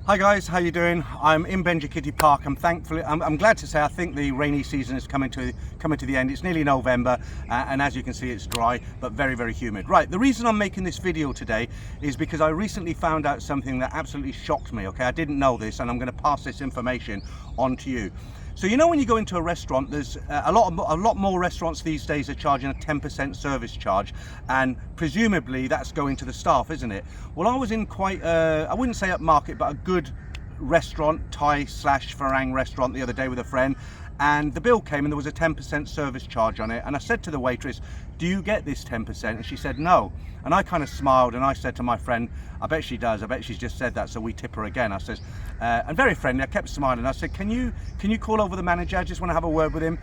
Hi guys, how you doing? I'm in Benji Park. I'm glad to say I think the rainy season is coming to the end. It's nearly November, and as you can see, it's dry but very humid. Right, the reason I'm making this video today is because I recently found out something that absolutely shocked me. Okay, I didn't know this, and I'm going to pass this information on to you. So you know, when you go into a restaurant, there's a lot more restaurants these days are charging a 10% service charge, and presumably that's going to the staff, isn't it? Well, I was in quite I wouldn't say upmarket, but a good restaurant, Thai/Farang restaurant, the other day with a friend, and the bill came and there was a 10% service charge on it. And I said to the waitress, do you get this 10%? And she said no. And I kind of smiled and I said to my friend, I bet she does, I bet she's just said that, so we tip her again. I said, and very friendly, I kept smiling. I said, can you call over the manager? I just want to have a word with him.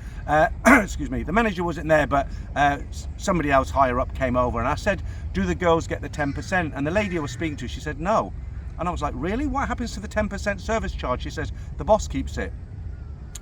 Excuse me, the manager wasn't there, but somebody else higher up came over, and I said, do the girls get the 10%? And the lady I was speaking to, she said no. And I was like, really? What happens to the 10% service charge? She says, the boss keeps it.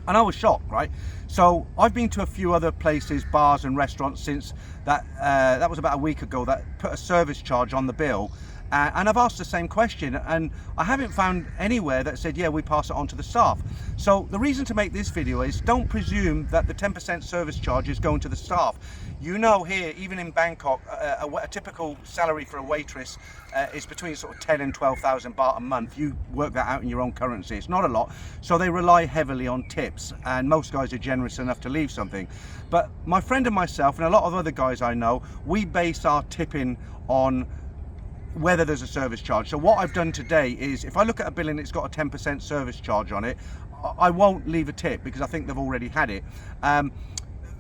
And I was shocked, right? So I've been to a few other places, bars and restaurants, since that was about a week ago, that put a service charge on the bill. And I've asked the same question, and I haven't found anywhere that said, yeah, we pass it on to the staff. So the reason to make this video is, don't presume that the 10% service charge is going to the staff. You know, here, even in Bangkok, a typical salary for a waitress is between sort of 10 and 12,000 baht a month. You work that out in your own currency. It's not a lot. So they rely heavily on tips, and most guys are generous enough to leave something. But my friend and myself, and a lot of other guys I know, we base our tipping on whether there's a service charge. So what I've done today is, if I look at a bill and it's got a 10% service charge on it, I won't leave a tip because I think they've already had it.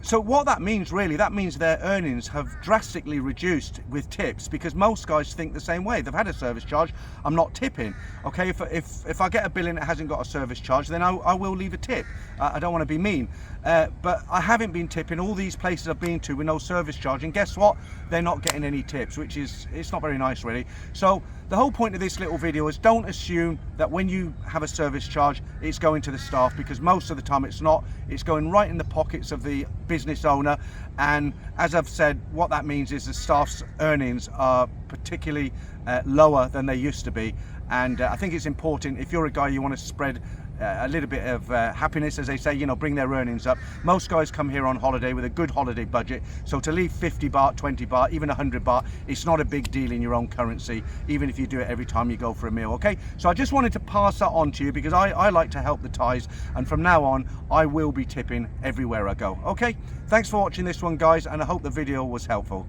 So what that means, really, that means their earnings have drastically reduced with tips, because most guys think the same way. They've had a service charge, I'm not tipping. Okay, if I get a bill and it hasn't got a service charge, then I will leave a tip. I don't want to be mean. But I haven't been tipping all these places I've been to with no service charge, and guess what? They're not getting any tips, which is, it's not very nice, really. So the whole point of this little video is, don't assume that when you have a service charge, it's going to the staff, because most of the time it's not. It's going right in the pockets of the business owner. And as I've said, what that means is the staff's earnings are particularly lower than they used to be. And I think it's important, if you're a guy, you want to spread a little bit of happiness, as they say, you know, bring their earnings up. Most guys come here on holiday with a good holiday budget, so to leave 50 baht, 20 baht, even 100 baht, it's not a big deal in your own currency, even if you do it every time you go for a meal. Okay, so I just wanted to pass that on to you, because I like to help the Thais, and from now on I will be tipping everywhere I go. Okay, thanks for watching this one, guys, and I hope the video was helpful.